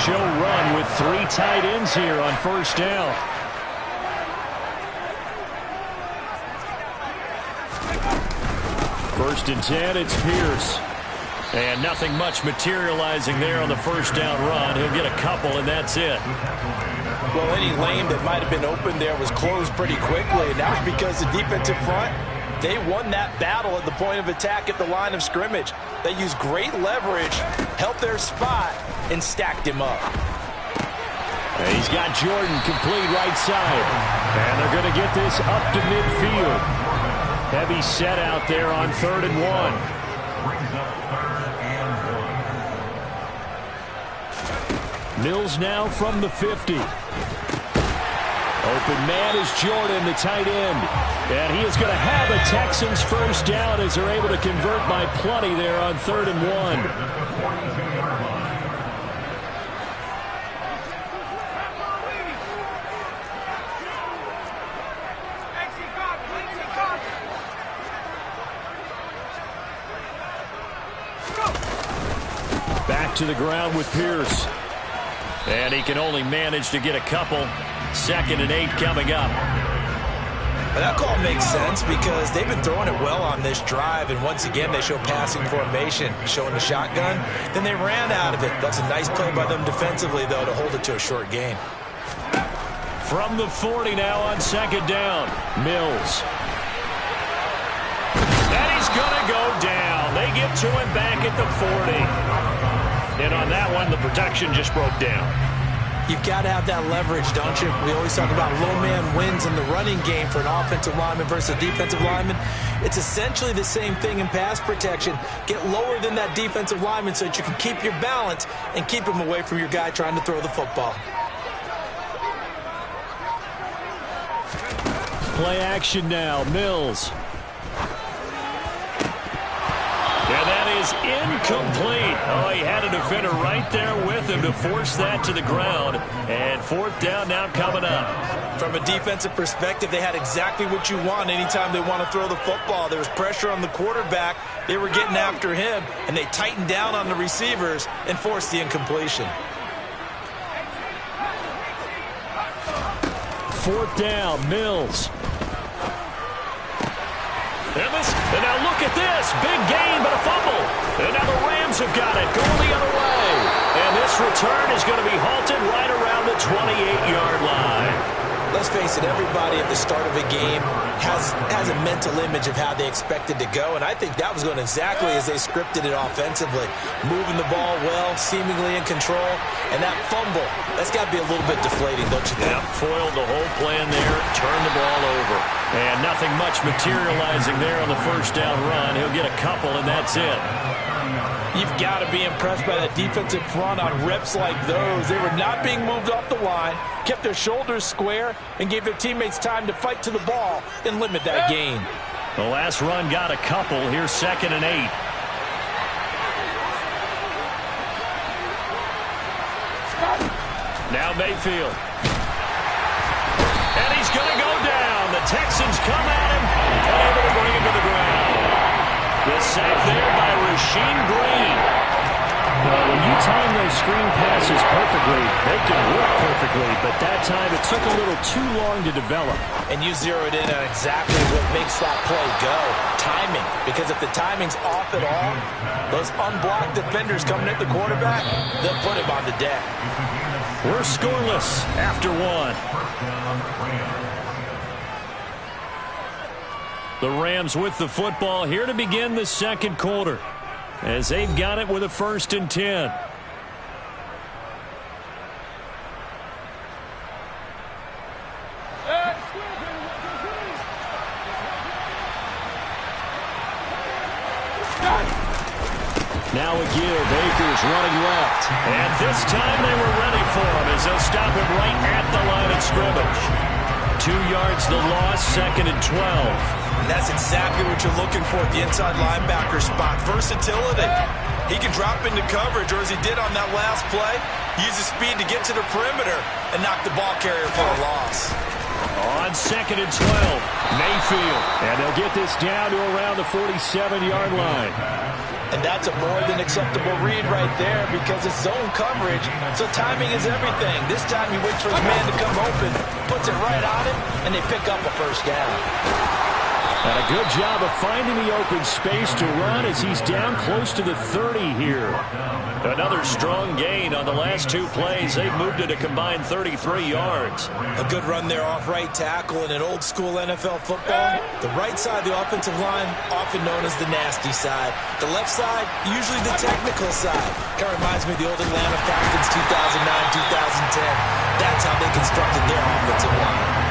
show run with 3 tight ends here on first down. First and 10, it's Pierce. And nothing much materializing there on the first down run. He'll get a couple, and that's it. Well, any lane that might have been open there was closed pretty quickly, and that was because the defensive front, they won that battle at the point of attack at the line of scrimmage. They used great leverage, helped their spot, and stacked him up. He's got Jordan complete right side. And they're going to get this up to midfield. Heavy set out there on 3rd and 1. Mills now from the 50. Open man is Jordan, the tight end. And he is going to have a Texans first down as they're able to convert by plenty there on 3rd and 1. Back to the ground with Pierce. And he can only manage to get a couple. 2nd and 8 coming up. But that call makes sense because they've been throwing it well on this drive, and once again they show passing formation, showing the shotgun. Then they ran out of it. That's a nice play by them defensively, though, to hold it to a short gain. From the 40 now on 2nd down, Mills. And he's going to go down. They get to him back at the 40. And on that one, the protection just broke down. You've got to have that leverage, don't you? We always talk about low man wins in the running game for an offensive lineman versus a defensive lineman. It's essentially the same thing in pass protection. Get lower than that defensive lineman so that you can keep your balance and keep him away from your guy trying to throw the football. Play action now, Mills. And that is incomplete. Oh, he had a defender right there with him to force that to the ground. And 4th down now coming up. From a defensive perspective, they had exactly what you want anytime they want to throw the football. There was pressure on the quarterback. They were getting after him, and they tightened down on the receivers and forced the incompletion. 4th down, Mills. And now look at this. Big gain, but a fumble. And now the Rams have got it, going the other way. And this return is going to be halted right around the 28-yard line. Let's face it, everybody at the start of a game has a mental image of how they expect it to go, and I think that was going exactly as they scripted it offensively. Moving the ball well, seemingly in control, and that fumble, that's got to be a little bit deflating, don't you think? Yep, foiled the whole plan there, turned the ball over. And nothing much materializing there on the first down run. He'll get a couple, and that's it. You've got to be impressed by that defensive front on reps like those. They were not being moved off the line, kept their shoulders square, and gave their teammates time to fight to the ball and limit that gain. The last run got a couple. Here's 2nd and 8. Now Mayfield. And he's going to go down. The Texans come at him, unable to bring him to the ground. The sack there by Rasheem Green. When you time those screen passes perfectly, they can work perfectly, but that time it took a little too long to develop. And you zeroed in on exactly what makes that play go. Timing. Because if the timing's off at all, those unblocked defenders coming at the quarterback, they'll put him on the deck. We're scoreless after 1. The Rams with the football here to begin the 2nd quarter, as they've got it with a 1st and 10. Now a give. Akers running left. And this time they were ready for him as they'll stop him right at the line of scrimmage. 2 yards the loss, 2nd and 12. And that's exactly what you're looking for at the inside linebacker spot. Versatility. He can drop into coverage, or as he did on that last play, use his speed to get to the perimeter and knock the ball carrier for a loss. On 2nd and 12, Mayfield. And they'll get this down to around the 47-yard line. And that's a more than acceptable read right there because it's zone coverage, so timing is everything. This time he waits for his man to come open, puts it right on him, and they pick up a first down. And a good job of finding the open space to run as he's down close to the 30 here. Another strong gain on the last 2 plays. They've moved it a combined 33 yards. A good run there off right tackle in an old school NFL football. The right side of the offensive line, often known as the nasty side. The left side, usually the technical side. Kind of reminds me of the old Atlanta Falcons 2009-2010. That's how they constructed their offensive line.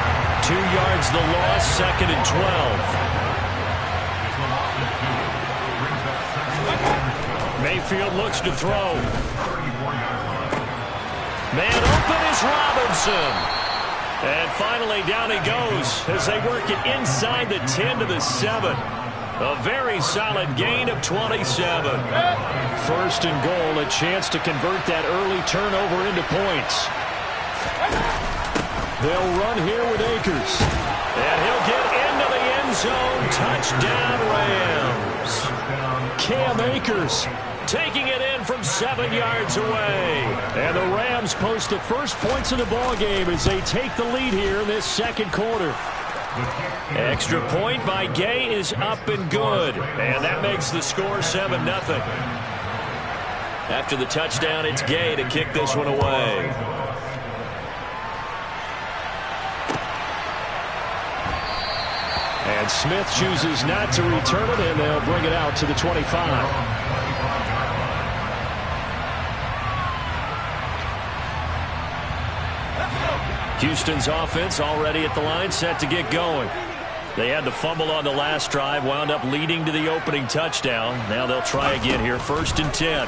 2 yards the loss, 2nd and 12. Mayfield looks to throw. Man open is Robinson. And finally down he goes as they work it inside the 10 to the 7. A very solid gain of 27. 1st and goal, a chance to convert that early turnover into points. They'll run here with Akers. And he'll get into the end zone. Touchdown, Rams. Cam Akers taking it in from 7 yards away. And the Rams post the first points of the ballgame as they take the lead here in this 2nd quarter. Extra point by Gay is up and good. And that makes the score 7-0. After the touchdown, it's Gay to kick this one away. And Smith chooses not to return it, and they'll bring it out to the 25. Houston's offense already at the line, set to get going. They had the fumble on the last drive, wound up leading to the opening touchdown. Now they'll try again here, 1st and 10.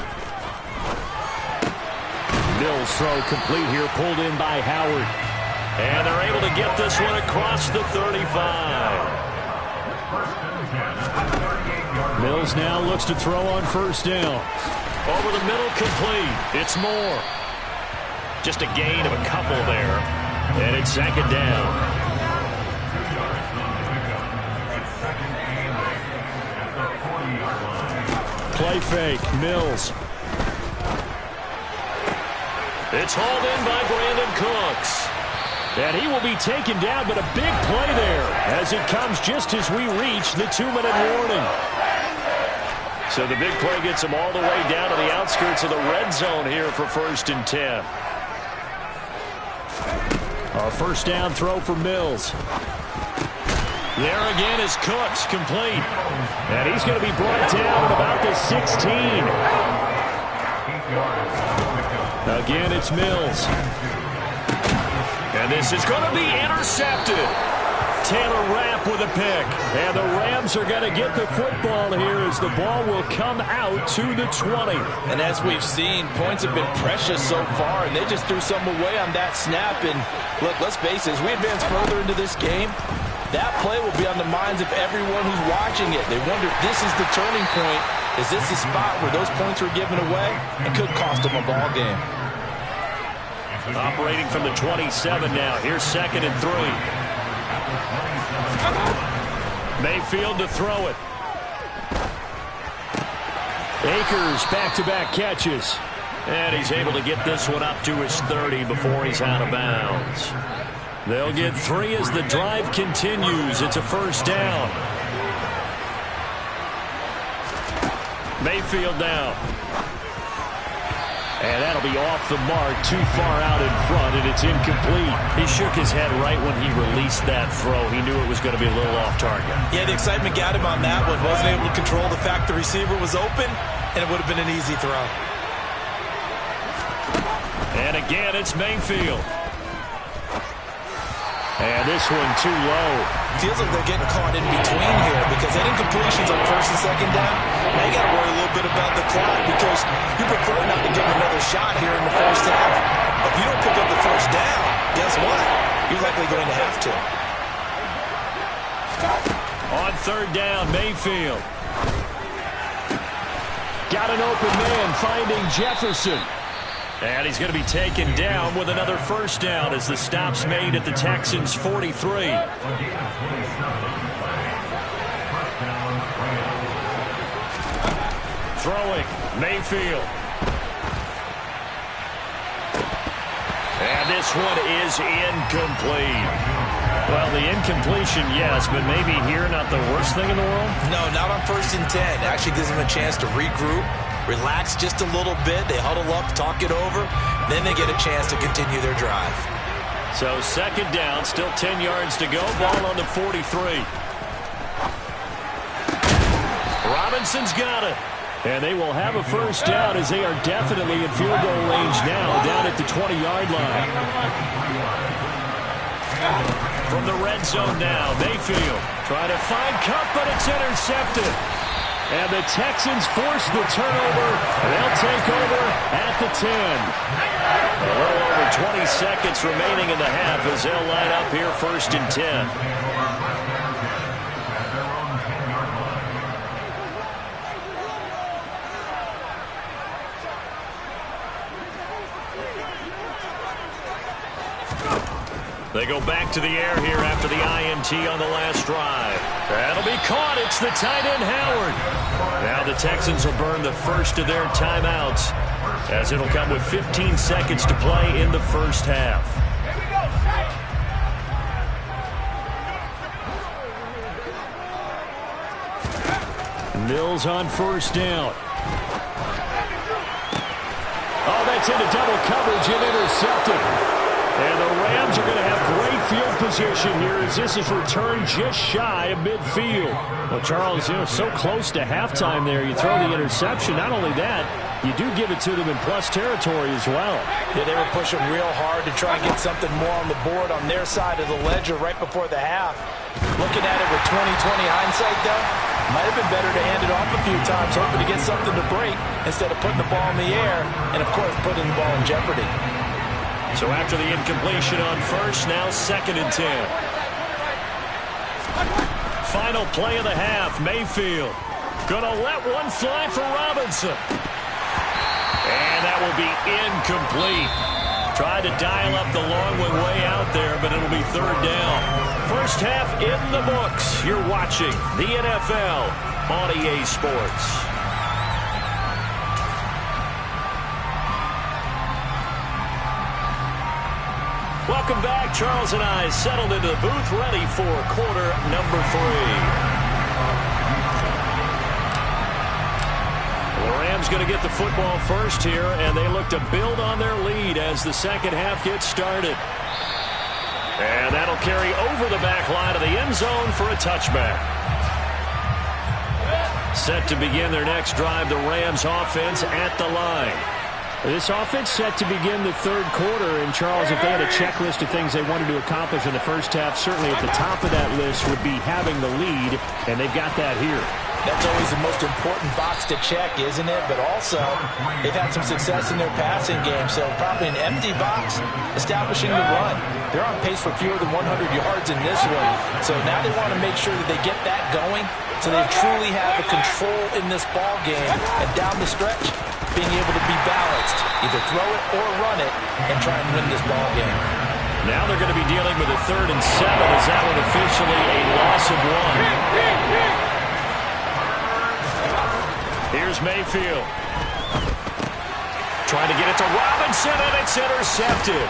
Mills throw complete here, pulled in by Howard. And they're able to get this one across the 35. Mills now looks to throw on 1st down. Over the middle, complete. It's Moore. Just a gain of a couple there. And it's 2nd down. Play fake, Mills. It's hauled in by Brandon Cooks. And he will be taken down, but a big play there as it comes just as we reach the 2-minute warning. So the big play gets him all the way down to the outskirts of the red zone here for 1st and 10. A 1st down throw for Mills. There again is Cooks, complete. And he's going to be brought down at about the 16. Again, it's Mills. And this is going to be intercepted. Taylor Rapp with a pick. And the Rams are going to get the football here as the ball will come out to the 20. And as we've seen, points have been precious so far, and they just threw some away on that snap. And look, let's face it, as we advance further into this game, that play will be on the minds of everyone who's watching it. They wonder if this is the turning point. Is this the spot where those points were given away? It could cost them a ball game. Operating from the 27 now. Here's 2nd and 3. Mayfield to throw it. Akers back-to-back catches. And he's able to get this one up to his 30 before he's out of bounds. They'll get 3 as the drive continues. It's a 1st down. Mayfield now. And that'll be off the mark, too far out in front, and it's incomplete. He shook his head right when he released that throw. He knew it was going to be a little off target. Yeah, the excitement got him on that one. Wasn't able to control the fact the receiver was open, and it would have been an easy throw. And again, it's Mayfield. And this one too low. Feels like they're getting caught in between here because any completions on 1st and 2nd down, now you got to worry a little bit about the clock because you prefer not to give them another shot here in the 1st half. If you don't pick up the 1st down, guess what? You're likely going to have to. On 3rd down, Mayfield. Got an open man finding Jefferson. And he's going to be taken down with another first down as the stop's made at the Texans' 43. Throwing, Mayfield. And this one is incomplete. Well, the incompletion, yes, but maybe here not the worst thing in the world? No, not on 1st and 10. Actually gives them a chance to regroup, relax just a little bit. They huddle up, talk it over. Then they get a chance to continue their drive. So 2nd down, still 10 yards to go. Ball on the 43. Robinson's got it. And they will have a first down as they are definitely in field goal range now, down at the 20-yard line. From the red zone now, Mayfield trying to find Cup, but it's intercepted. And the Texans force the turnover. They'll take over at the 10. A little over 20 seconds remaining in the half as they'll line up here 1st and 10. They go back to the air here after the INT on the last drive. That'll be caught. It's the tight end, Howard. Now the Texans will burn the first of their timeouts as it'll come with 15 seconds to play in the first half. Mills on first down. Oh, that's into double coverage and intercepted. And the Rams are going to have great field position here as this is returned just shy of midfield. Well, Charles, so close to halftime there. You throw the interception. Not only that, you do give it to them in plus territory as well. Yeah, they were pushing real hard to try and get something more on the board on their side of the ledger right before the half. Looking at it with 20/20 hindsight, though, might have been better to hand it off a few times, hoping to get something to break instead of putting the ball in the air and, of course, putting the ball in jeopardy. So after the incompletion on first, now 2nd and 10. Final play of the half, Mayfield. Gonna let one fly for Robinson. And that will be incomplete. Tried to dial up the long one way out there, but it'll be 3rd down. First half in the books. You're watching the NFL on EA Sports. Welcome back. Charles and I settled into the booth, ready for quarter number 3. The Rams going to get the football first here, and they look to build on their lead as the second half gets started. And that'll carry over the back line of the end zone for a touchback. Set to begin their next drive, the Rams offense at the line. This offense set to begin the 3rd quarter, and Charles, if they had a checklist of things they wanted to accomplish in the first half, certainly at the top of that list would be having the lead, and they've got that here. That's always the most important box to check, isn't it? But also, they've had some success in their passing game, so probably an empty box establishing the run. They're on pace for fewer than 100 yards in this one, so now they want to make sure that they get that going so they truly have the control in this ball game, and down the stretch, being able to be balanced, either throw it or run it, and try and win this ball game. Now they're going to be dealing with a 3rd and 7 as that one officially a loss of 1. Here's Mayfield. Trying to get it to Robinson, and it's intercepted.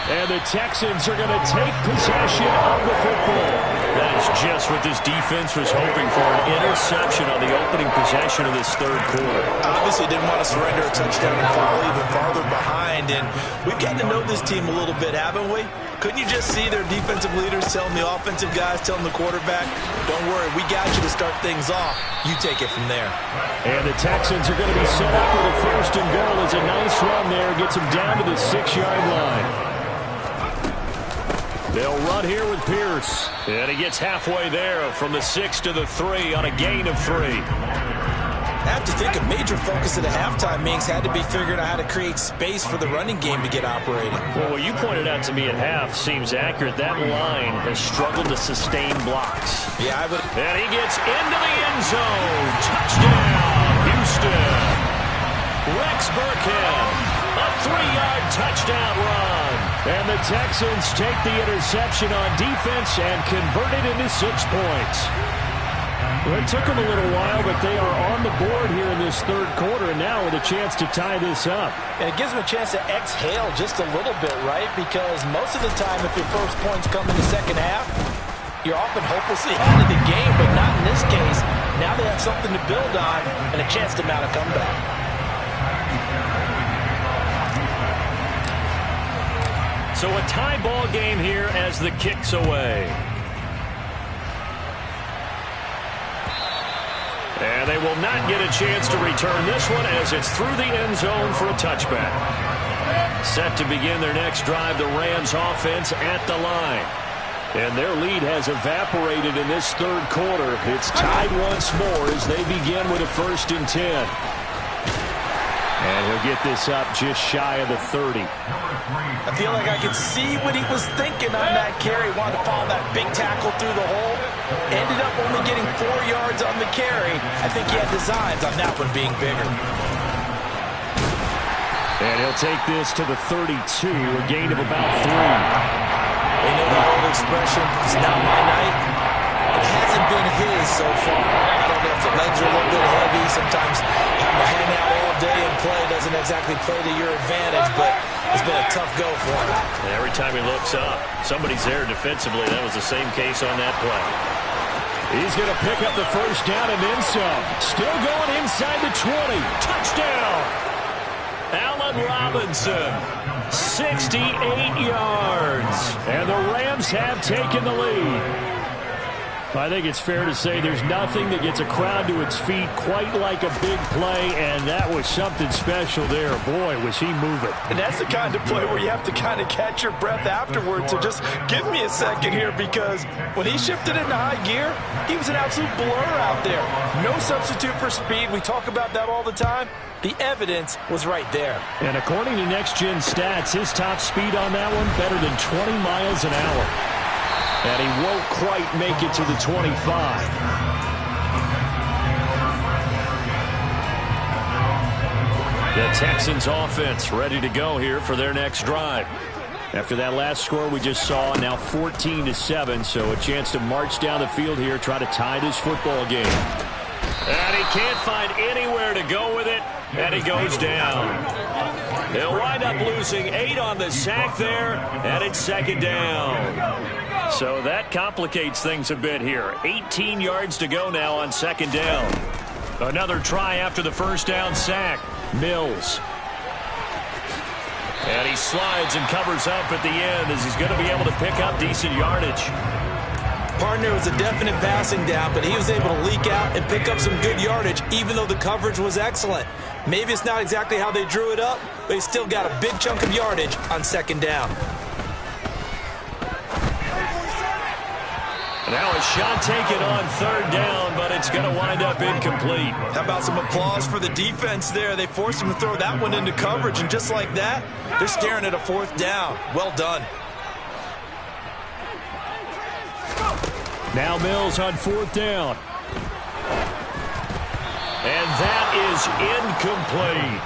And the Texans are going to take possession of the football. That is just what this defense was hoping for, an interception on the opening possession of this 3rd quarter. Obviously didn't want to surrender a touchdown and fall even farther behind. And we've gotten to know this team a little bit, haven't we? Couldn't you just see their defensive leaders telling the offensive guys, telling the quarterback, don't worry, we got you to start things off. You take it from there. And the Texans are going to be set up with a 1st and goal. It's a nice run there. Gets them down to the 6-yard line. They'll run here with Pierce. And he gets halfway there from the 6 to the 3 on a gain of 3. I have to think a major focus of the halftime meetings had to be figuring out how to create space for the running game to get operating. Well, what you pointed out to me at half seems accurate. That line has struggled to sustain blocks. Yeah, I would. And he gets into the end zone. Touchdown, Houston. Rex Burkhead. A 3-yard touchdown run. And the Texans take the interception on defense and convert it into 6 points. Well, it took them a little while, but they are on the board here in this third quarter, and now with a chance to tie this up. And it gives them a chance to exhale just a little bit, right? Because most of the time, if your first points come in the second half, you're often hopelessly out of the game, but not in this case. Now they have something to build on and a chance to mount a comeback. So a tie ball game here as the kick's away. And they will not get a chance to return this one as it's through the end zone for a touchback. Set to begin their next drive, the Rams offense at the line. And their lead has evaporated in this third quarter. It's tied once more as they begin with a 1st and 10. And he'll get this up just shy of the 30. I feel like I could see what he was thinking on that carry. Wanted to follow that big tackle through the hole. Ended up only getting 4 yards on the carry. I think he had designs on that one being bigger. And he'll take this to the 32, a gain of about 3. They know the old expression, it's not my night. It hasn't been his so far. I don't know if the legs are a little bit heavy. Sometimes having to hang out all day and play doesn't exactly play to your advantage, but it's been a tough go for him. And every time he looks up, somebody's there defensively. That was the same case on that play. He's going to pick up the 1st down and then some. Still going inside the 20. Touchdown! Allen Robinson, 68 yards. And the Rams have taken the lead. I think it's fair to say there's nothing that gets a crowd to its feet quite like a big play, and that was something special there. Boy, was he moving. And that's the kind of play where you have to kind of catch your breath afterwards. So just give me a second here, because when he shifted into high gear, he was an absolute blur out there. No substitute for speed. We talk about that all the time. The evidence was right there. And according to Next Gen Stats, his top speed on that one, better than 20 miles an hour. And he won't quite make it to the 25. The Texans offense ready to go here for their next drive. After that last score we just saw, now 14-7, so a chance to march down the field here, try to tie this football game. And he can't find anywhere to go with it, and he goes down. They'll wind up losing 8 on the sack there, and it's 2nd down. So that complicates things a bit here. 18 yards to go now on 2nd down. Another try after the 1st down sack. Mills. And he slides and covers up at the end as he's going to be able to pick up decent yardage. Partner was a definite passing down, but he was able to leak out and pick up some good yardage, even though the coverage was excellent. Maybe it's not exactly how they drew it up, but he still got a big chunk of yardage on 2nd down. Now a shot taken on 3rd down, but it's going to wind up incomplete. How about some applause for the defense there? They forced him to throw that one into coverage, and just like that, they're staring at a 4th down. Well done. Now Mills on 4th down. And that is incomplete.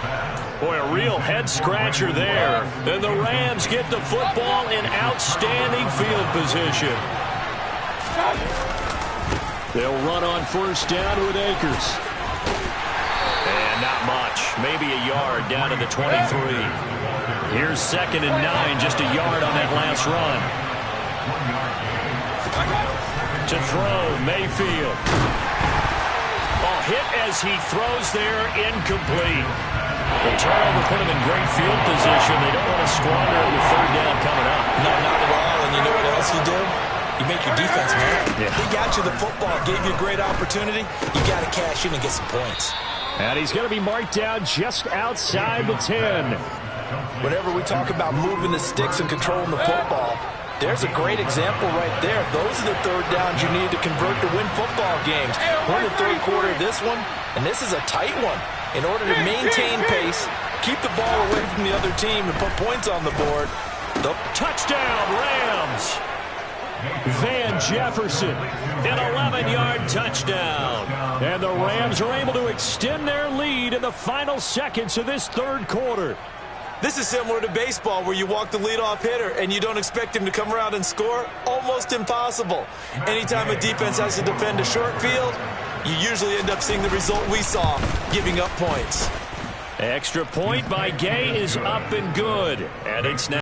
Boy, a real head-scratcher there. And the Rams get the football in outstanding field position. They'll run on 1st down with Akers. And not much. Maybe a yard down to the 23. Here's 2nd and 9, just a yard on that last run. To throw, Mayfield. Oh, hit as he throws there, incomplete. The turnover put him in great field position. They don't want to squander it with 3rd down coming up. No, not at all. And you know what else you do? You make your defense mad. Yeah. He got you the football, gave you a great opportunity. You got to cash in and get some points. And he's going to be marked down just outside the 10. Whenever we talk about moving the sticks and controlling the football, there's a great example right there. Those are the 3rd downs you need to convert to win football games. We're in the 3rd quarter of this one, and this is a tight one. In order to maintain pace, keep the ball away from the other team, and put points on the board. The touchdown, Rams. Van Jefferson, an 11-yard touchdown. And the Rams are able to extend their lead in the final seconds of this 3rd quarter. This is similar to baseball where you walk the leadoff hitter and you don't expect him to come around and score. Almost impossible. Anytime a defense has to defend a short field, you usually end up seeing the result we saw, giving up points. Extra point by Gay is up and good. And it's now